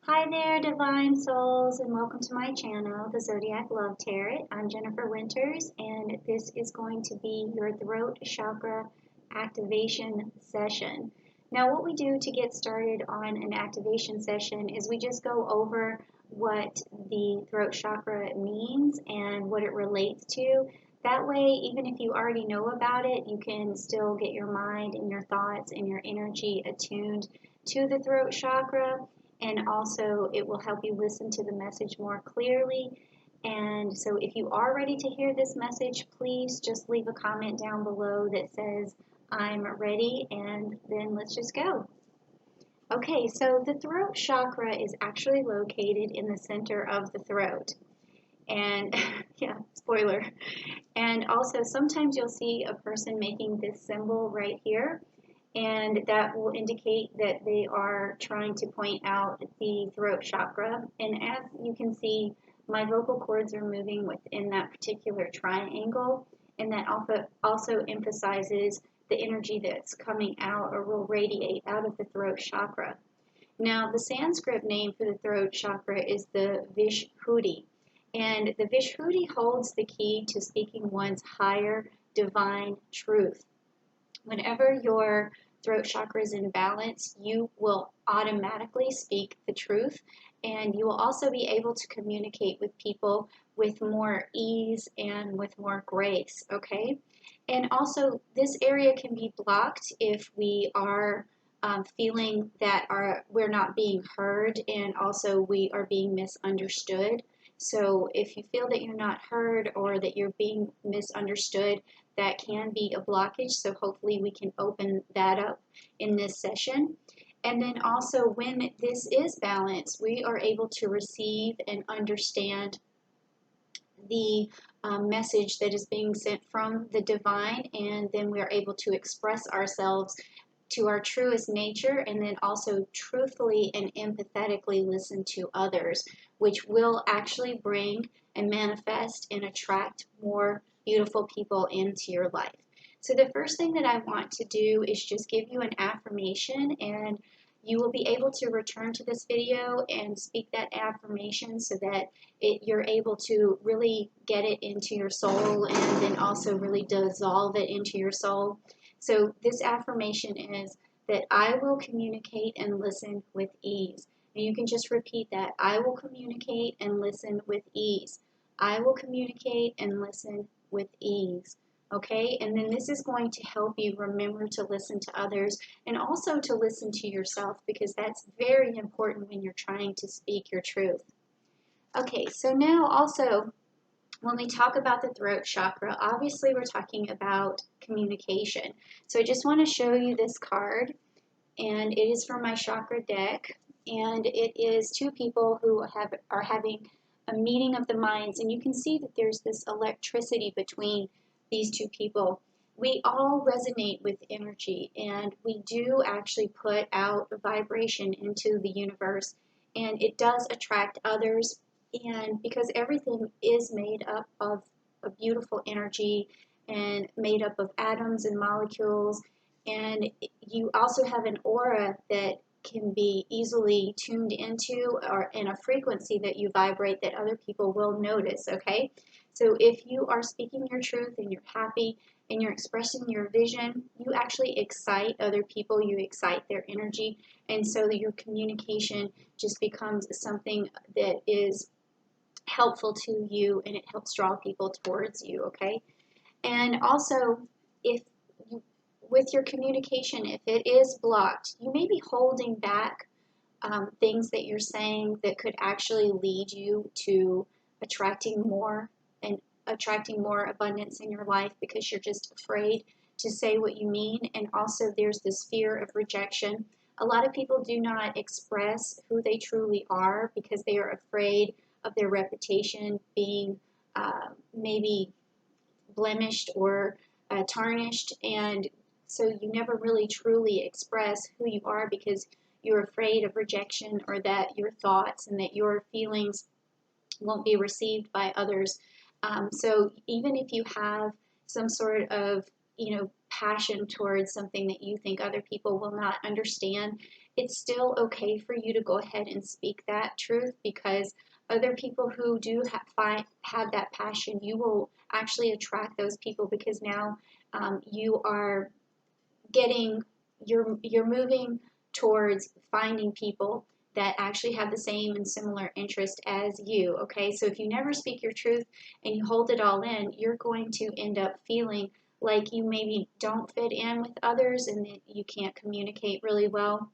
Hi there, divine souls, and welcome to my channel, the Zodiac Love Tarot. I'm Jennifer Winters, and this is going to be your throat chakra activation session. Now, what we do to get started on an activation session is we just go over what the throat chakra means and what it relates to. That way, even if you already know about it, you can still get your mind and your thoughts and your energy attuned to the throat chakra, and also it will help you listen to the message more clearly. And so if you are ready to hear this message, please just leave a comment down below that says I'm ready, and then let's just go. Okay, so the throat chakra is actually located in the center of the throat. And yeah, spoiler. And also sometimes you'll see a person making this symbol right here, and that will indicate that they are trying to point out the throat chakra. And as you can see, my vocal cords are moving within that particular triangle, and that also emphasizes the energy that's coming out or will radiate out of the throat chakra. Now, the Sanskrit name for the throat chakra is the Vishuddhi, and the Vishuddhi holds the key to speaking one's higher divine truth. Whenever your throat chakra is in balance, you will automatically speak the truth, and you will also be able to communicate with people with more ease and with more grace, okay? And also, this area can be blocked if we are feeling that we're not being heard, and also we are being misunderstood. So if you feel that you're not heard or that you're being misunderstood, that can be a blockage. So hopefully we can open that up in this session. And then also, when this is balanced, we are able to receive and understand the message that is being sent from the divine, and then we are able to express ourselves to our truest nature, and then also truthfully and empathetically listen to others, which will actually bring and manifest and attract more beautiful people into your life. So the first thing that I want to do is just give you an affirmation, and you will be able to return to this video and speak that affirmation so that you're able to really get it into your soul, and then also really dissolve it into your soul. So this affirmation is that I will communicate and listen with ease. And you can just repeat that. I will communicate and listen with ease. I will communicate and listen with ease. Okay, and then this is going to help you remember to listen to others and also to listen to yourself, because that's very important when you're trying to speak your truth. Okay, so now also, when we talk about the throat chakra, obviously we're talking about communication. So I just want to show you this card, and it is from my chakra deck, and it is two people who are having a meeting of the minds, and you can see that there's this electricity between these two people. We all resonate with energy, and we do actually put out a vibration into the universe, and it does attract others. And because everything is made up of a beautiful energy and made up of atoms and molecules, and you also have an aura that can be easily tuned into, or in a frequency that you vibrate that other people will notice, okay? So if you are speaking your truth and you're happy and you're expressing your vision, you actually excite other people, you excite their energy, and so your communication just becomes something that is helpful to you, and it helps draw people towards you, okay? And also, if you, with your communication, if it is blocked, you may be holding back things that you're saying that could actually lead you to attracting more and attracting more abundance in your life, because you're just afraid to say what you mean. And also, there's this fear of rejection. A lot of people do not express who they truly are because they are afraid of their reputation being maybe blemished or tarnished, and so you never really truly express who you are because you're afraid of rejection, or that your thoughts and that your feelings won't be received by others. So even if you have some sort of passion towards something that you think other people will not understand, it's still okay for you to go ahead and speak that truth, because other people who do have that passion, you will actually attract those people, because now you are getting you're moving towards finding people that actually have the same and similar interest as you. Okay, so if you never speak your truth and you hold it all in, you're going to end up feeling like you maybe don't fit in with others and that you can't communicate really well.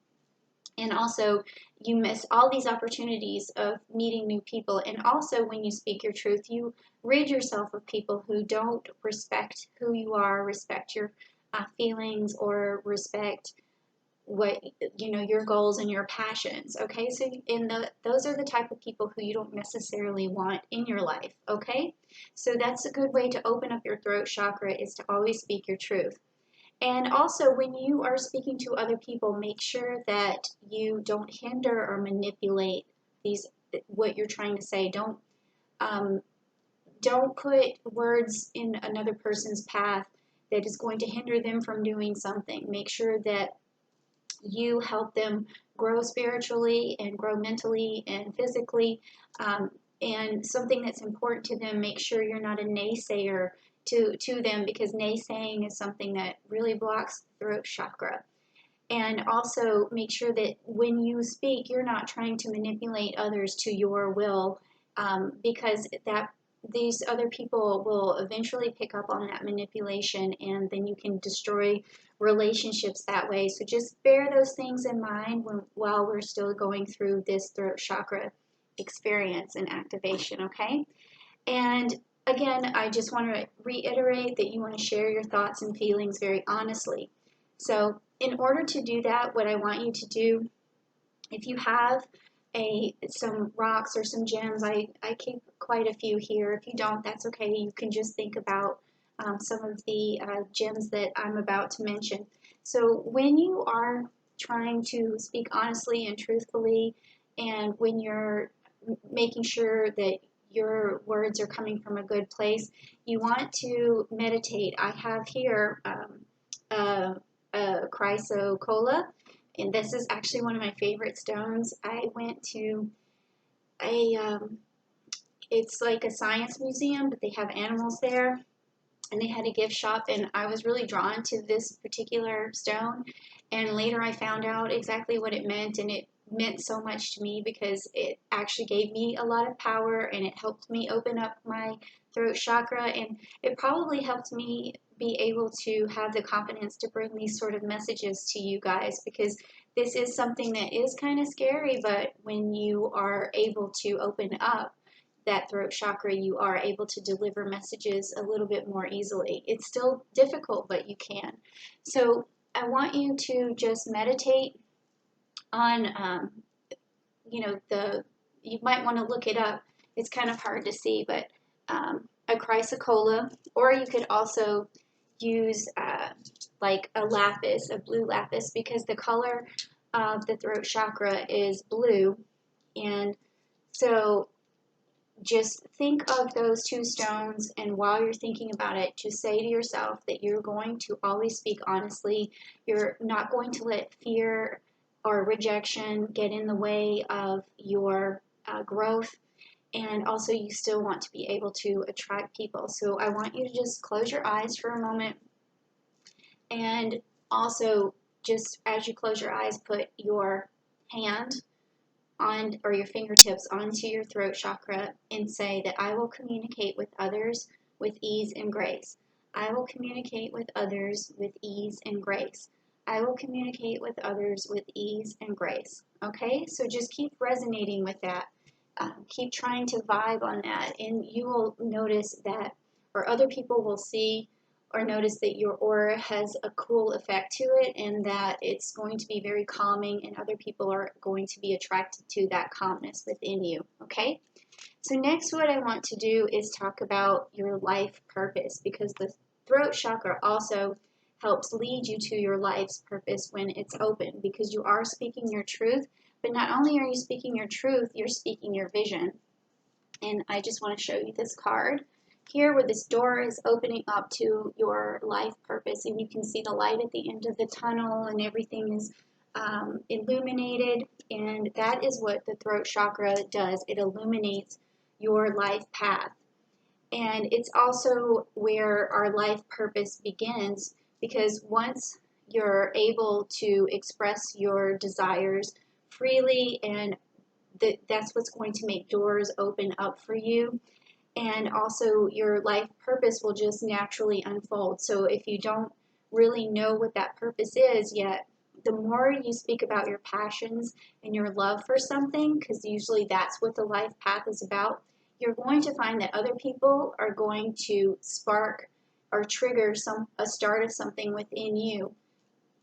And also, you miss all these opportunities of meeting new people. And also, when you speak your truth, you rid yourself of people who don't respect who you are, respect your feelings, or respect what your goals and your passions. Okay, so those are the type of people who you don't necessarily want in your life. Okay, so that's a good way to open up your throat chakra, is to always speak your truth. And also, when you are speaking to other people, make sure that you don't hinder or manipulate what you're trying to say. Um, don't put words in another person's path that is going to hinder them from doing something. Make sure that you help them grow spiritually and grow mentally and physically. And something that's important to them, make sure you're not a naysayer to them, because naysaying is something that really blocks the throat chakra. And also make sure that when you speak, you're not trying to manipulate others to your will, because these other people will eventually pick up on that manipulation, and then you can destroy relationships that way. So just bear those things in mind while we're still going through this throat chakra experience and activation, okay? And again, I just want to reiterate that you want to share your thoughts and feelings very honestly. So in order to do that, what I want you to do, if you have some rocks or some gems, I keep quite a few here. If you don't, that's okay. You can just think about some of the gems that I'm about to mention. So when you are trying to speak honestly and truthfully, and when you're making sure that your words are coming from a good place, you want to meditate. I have here a chrysocolla, and this is actually one of my favorite stones. I went to it's like a science museum, but they have animals there, and they had a gift shop, and I was really drawn to this particular stone. And later I found out exactly what it meant, and it meant so much to me because it actually gave me a lot of power, and it helped me open up my throat chakra, and it probably helped me be able to have the confidence to bring these sort of messages to you guys, because this is something that is kind of scary, but when you are able to open up that throat chakra, you are able to deliver messages a little bit more easily. It's still difficult, but you can. So I want you to just meditate on, you might want to look it up. It's kind of hard to see, but a chrysocolla, or you could also use like a lapis, a blue lapis, because the color of the throat chakra is blue. And so just think of those two stones, and while you're thinking about it, just say to yourself that you're going to always speak honestly. You're not going to let fear or rejection get in the way of your growth, and also you still want to be able to attract people. So I want you to just close your eyes for a moment, and also just as you close your eyes, put your hand on, or your fingertips onto your throat chakra, and say that I will communicate with others with ease and grace. I will communicate with others with ease and grace. I will communicate with others with ease and grace. Okay, so just keep resonating with that. Keep trying to vibe on that, and you will notice that, or other people will see or notice that your aura has a cool effect to it, and that it's going to be very calming, and other people are going to be attracted to that calmness within you. Okay, so next what I want to do is talk about your life purpose, because the throat chakra also helps lead you to your life's purpose when it's open, because you are speaking your truth. But not only are you speaking your truth, you're speaking your vision. And I just want to show you this card. here where this door is opening up to your life purpose, and you can see the light at the end of the tunnel and everything is illuminated, and that is what the throat chakra does. It illuminates your life path. And it's also where our life purpose begins, because once you're able to express your desires freely, and that's what's going to make doors open up for you. And also your life purpose will just naturally unfold. So if you don't really know what that purpose is yet, the more you speak about your passions and your love for something, because usually that's what the life path is about, you're going to find that other people are going to spark or trigger a start of something within you.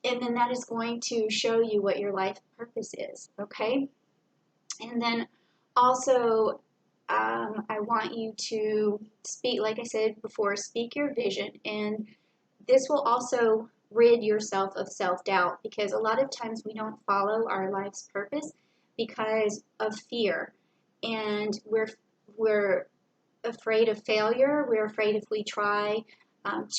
And then that is going to show you what your life purpose is, okay? And then also, I want you to speak, like I said before, speak your vision. And this will also rid yourself of self-doubt, because a lot of times we don't follow our life's purpose because of fear. And we're afraid of failure. We're afraid if we try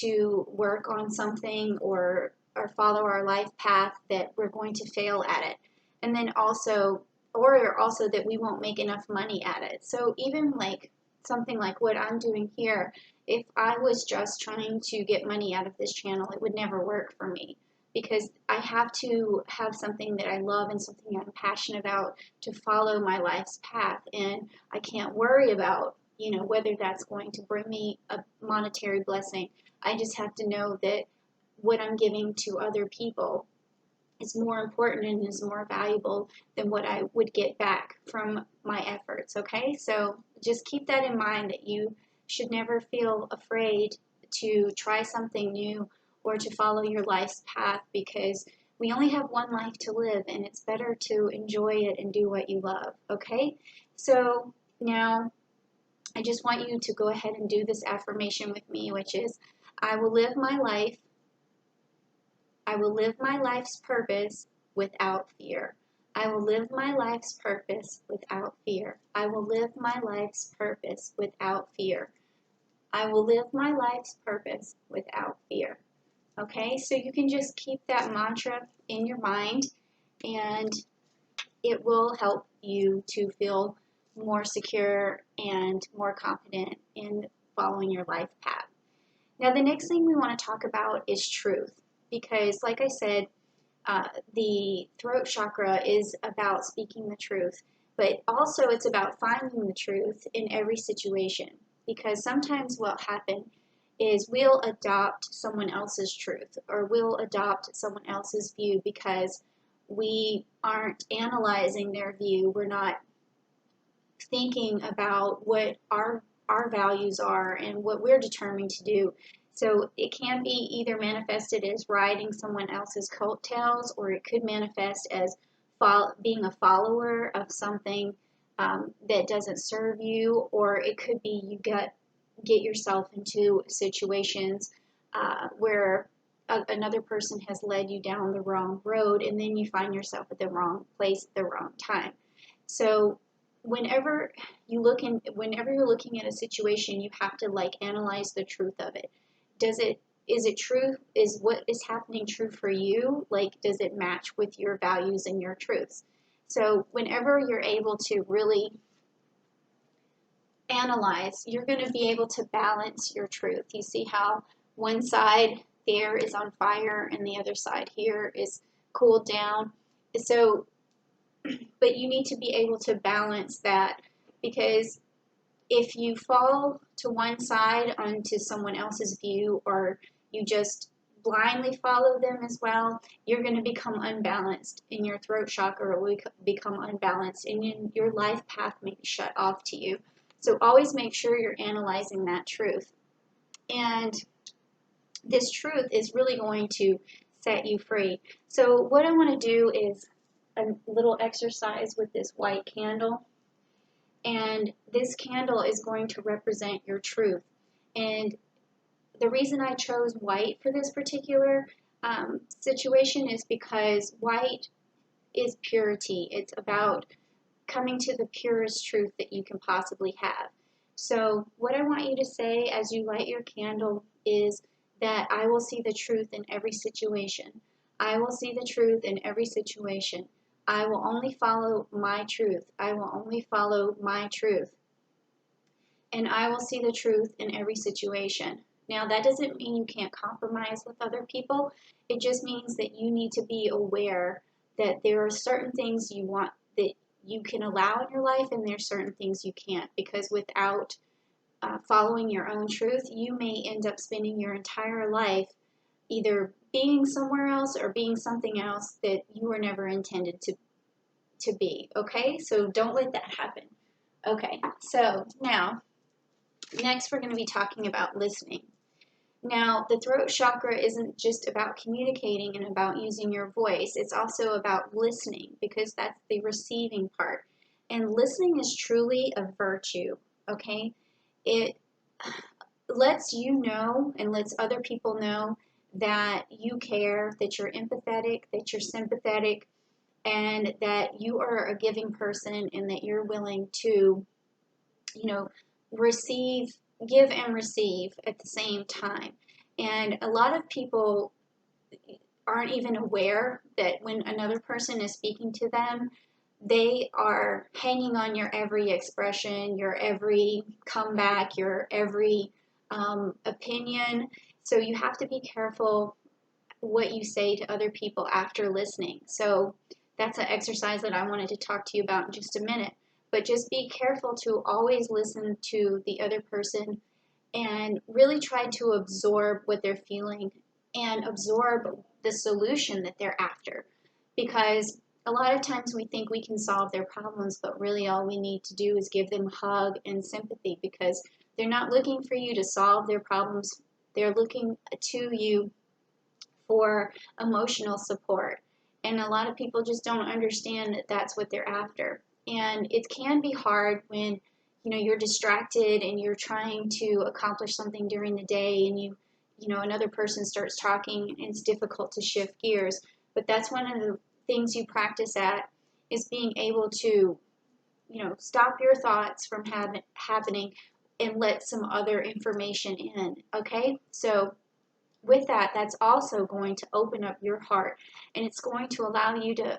to work on something or follow our life path that we're going to fail at it. And then also, or also that we won't make enough money at it. So even like something like what I'm doing here, if I was just trying to get money out of this channel, it would never work for me, because I have to have something that I love and something I'm passionate about to follow my life's path. And I can't worry about, whether that's going to bring me a monetary blessing. I just have to know that what I'm giving to other people is more important and is more valuable than what I would get back from my efforts, okay? So just keep that in mind, that you should never feel afraid to try something new or to follow your life's path, because we only have one life to live, and it's better to enjoy it and do what you love, okay? So now I just want you to go ahead and do this affirmation with me, which is, I will live my life's purpose without fear. I will live my life's purpose without fear. I will live my life's purpose without fear. I will live my life's purpose without fear. Okay, so you can just keep that mantra in your mind, and it will help you to feel more secure and more confident in following your life path. Now, the next thing we want to talk about is truth, because like I said, the throat chakra is about speaking the truth, but also it's about finding the truth in every situation, because sometimes what happens is we'll adopt someone else's truth, or we'll adopt someone else's view because we aren't analyzing their view. We're not thinking about what our values are and what we're determined to do. So it can be either manifested as riding someone else's coattails, or it could manifest as being a follower of something that doesn't serve you, or it could be you get yourself into situations where another person has led you down the wrong road, and then you find yourself at the wrong place at the wrong time. So whenever you're looking at a situation, you have to analyze the truth of it. Is it true? Is what is happening true for you? Does it match with your values and your truths? So whenever you're able to really analyze, you're going to be able to balance your truth. You see how one side there is on fire and the other side here is cooled down. So, but you need to be able to balance that, because if you fall to one side onto someone else's view, or you just blindly follow them as well, you're going to become unbalanced, and your throat chakra will become unbalanced, and your life path may be shut off to you. So always make sure you're analyzing that truth. And this truth is really going to set you free. So what I want to do is a little exercise with this white candle. And this candle is going to represent your truth. And the reason I chose white for this particular situation is because white is purity. It's about coming to the purest truth that you can possibly have. So what I want you to say as you light your candle is that I will see the truth in every situation. I will see the truth in every situation. I will only follow my truth. I will only follow my truth. And I will see the truth in every situation. Now, that doesn't mean you can't compromise with other people. It just means that you need to be aware that there are certain things you want that you can allow in your life, and there's certain things you can't. Because without following your own truth, you may end up spending your entire life either being somewhere else or being something else that you were never intended to be. Okay, so don't let that happen. Okay, so now next, we're going to be talking about listening. Now, the throat chakra isn't just about communicating and about using your voice. It's also about listening, because that's the receiving part. And listening is truly a virtue, okay? It lets you know and lets other people know that you care, that you're empathetic, that you're sympathetic, and that you are a giving person, and that you're willing to, receive, give and receive at the same time. And a lot of people aren't even aware that when another person is speaking to them, they are hanging on your every expression, your every comeback, your every opinion. So you have to be careful what you say to other people after listening. So that's an exercise that I wanted to talk to you about in just a minute. But just be careful to always listen to the other person and really try to absorb what they're feeling and absorb the solution that they're after. Because a lot of times we think we can solve their problems, but really all we need to do is give them a hug and sympathy, because they're not looking for you to solve their problems. They're looking to you for emotional support. And a lot of people just don't understand that that's what they're after. And it can be hard when you're distracted and you're trying to accomplish something during the day, and another person starts talking, and it's difficult to shift gears. But that's one of the things you practice at, is being able to stop your thoughts from happening and let some other information in. Okay, so with that, that's also going to open up your heart, and it's going to allow you to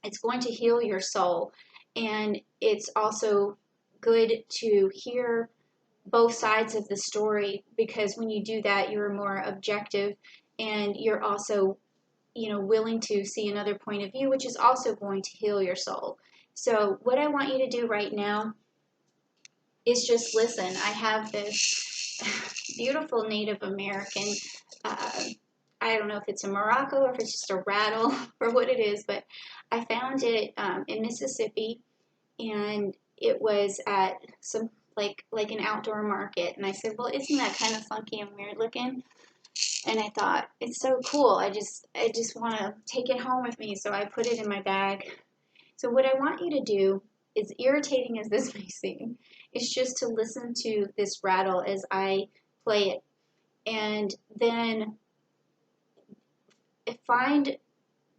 it's going to heal your soul. And it's also good to hear both sides of the story, because when you do that, you're more objective, and you're also willing to see another point of view, which is also going to heal your soul. So what I want you to do right now is just listen. I have this beautiful Native American, I don't know if it's a Morocco or if it's just a rattle or what it is, but I found it in Mississippi, and it was at some like an outdoor market. And I said, well, isn't that kind of funky and weird looking? And I thought, it's so cool. I just want to take it home with me. So I put it in my bag. So what I want you to do, as irritating as this may seem, is just to listen to this rattle as I play it. And then find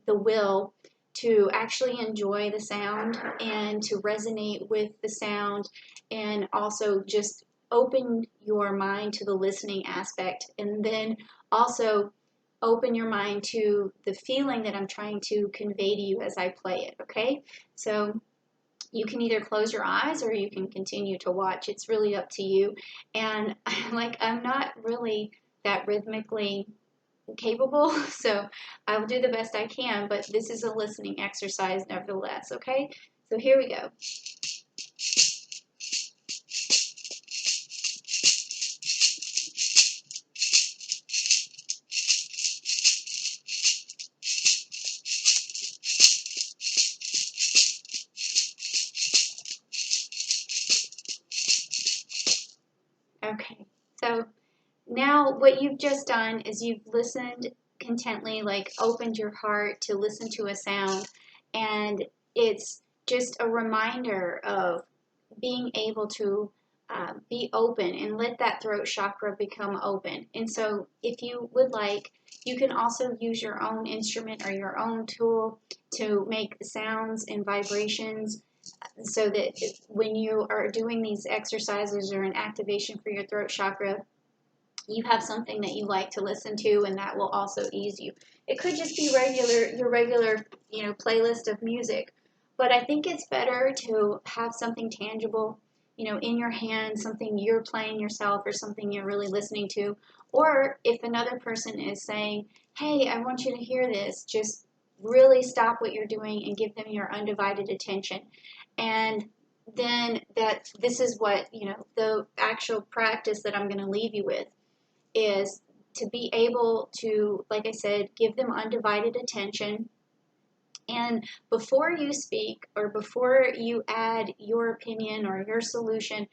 the will to actually enjoy the sound and to resonate with the sound, and also just open your mind to the listening aspect, and then also open your mind to the feeling that I'm trying to convey to you as I play it. Okay, so you can either close your eyes or you can continue to watch. It's really up to you. And I'm not really that rhythmically capable, so I will do the best I can, but this is a listening exercise nevertheless. Okay, so here we go. Okay, so now what you've just done is you've listened contently, like opened your heart to listen to a sound, and it's just a reminder of being able to be open and let that throat chakra become open. And so if you would like, you can also use your own instrument or your own tool to make sounds and vibrations so that when you are doing these exercises or an activation for your throat chakra, you have something that you like to listen to, and that will also ease you. It could just be your regular, playlist of music, but I think it's better to have something tangible, in your hand, something you're playing yourself or something you're really listening to. Or if another person is saying, hey, I want you to hear this, just really stop what you're doing and give them your undivided attention. And then this is what, the actual practice that I'm going to leave you with is to be able to, like I said, give them undivided attention. And before you speak or before you add your opinion or your solution,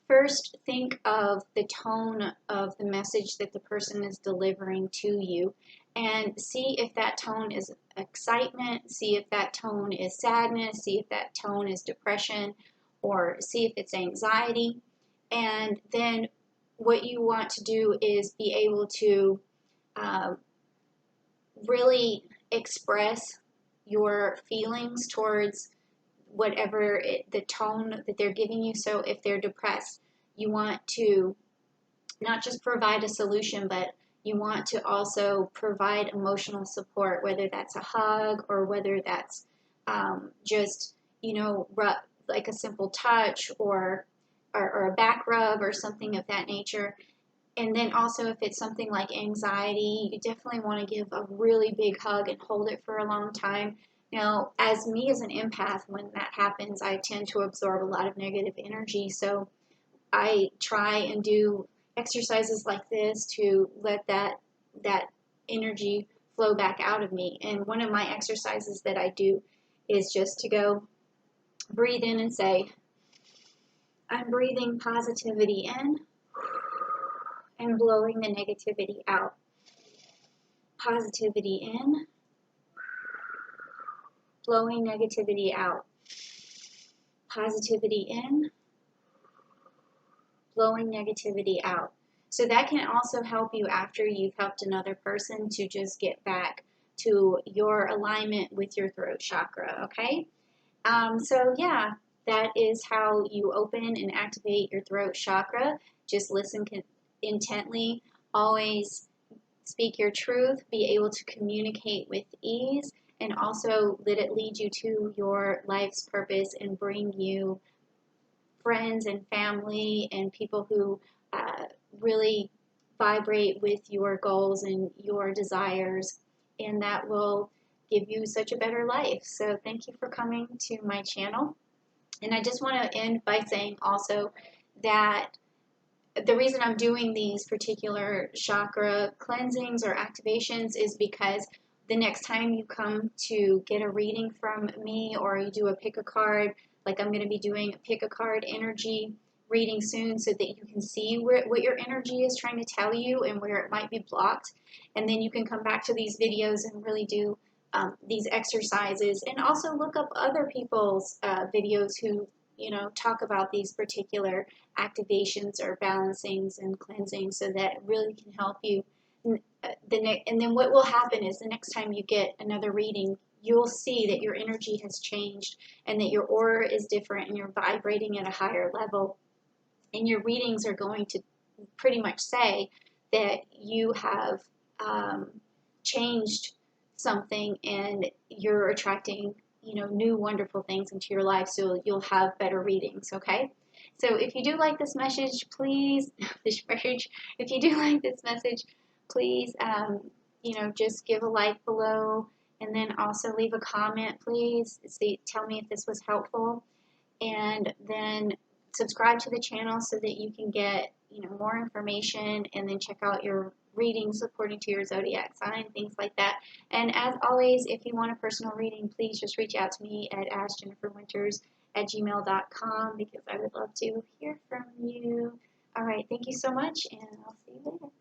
first think of the tone of the message that the person is delivering to you, and see if that tone is excitement, see if that tone is sadness, see if that tone is depression, or see if it's anxiety. And then what you want to do is be able to really express your feelings towards the tone that they're giving you. So if they're depressed, you want to not just provide a solution, but you want to also provide emotional support, whether that's a hug or whether that's just, like a simple touch or a back rub or something of that nature. And then also if it's something like anxiety, you definitely want to give a really big hug and hold it for a long time. Now, as me as an empath, when that happens, I tend to absorb a lot of negative energy. So I try and do exercises like this to let that energy flow back out of me. And one of my exercises that I do is just to go breathe in and say, I'm breathing positivity in and blowing the negativity out. Positivity in, blowing negativity out. Positivity in, blowing negativity out. So that can also help you after you've helped another person to just get back to your alignment with your throat chakra, okay? So yeah, that is how you open and activate your throat chakra. Just listen intently. Always speak your truth. Be able to communicate with ease, and also let it lead you to your life's purpose and bring you friends and family and people who really vibrate with your goals and your desires, and that will give you such a better life. So thank you for coming to my channel. And I just want to end by saying also that the reason I'm doing these particular chakra cleansings or activations is because the next time you come to get a reading from me or you do a pick a card, like I'm going to be doing a pick a card energy reading soon so that you can see what your energy is trying to tell you and where it might be blocked. And then you can come back to these videos and really do these exercises, and also look up other people's videos who talk about these particular activations or balancings and cleansings, so that it really can help you. And then what will happen is the next time you get another reading, you'll see that your energy has changed and that your aura is different and you're vibrating at a higher level. And your readings are going to pretty much say that you have changed something and you're attracting new wonderful things into your life, so you'll have better readings. Okay, so if you do like this message, please if you do like this message, please just give a like below, and then also leave a comment, please. Tell me if this was helpful, and then subscribe to the channel so that you can get more information, and then check out your readings according to your zodiac sign, things like that. And as always, if you want a personal reading, please just reach out to me at askjenniferwinters@gmail.com, because I would love to hear from you. All right, thank you so much, and I'll see you later.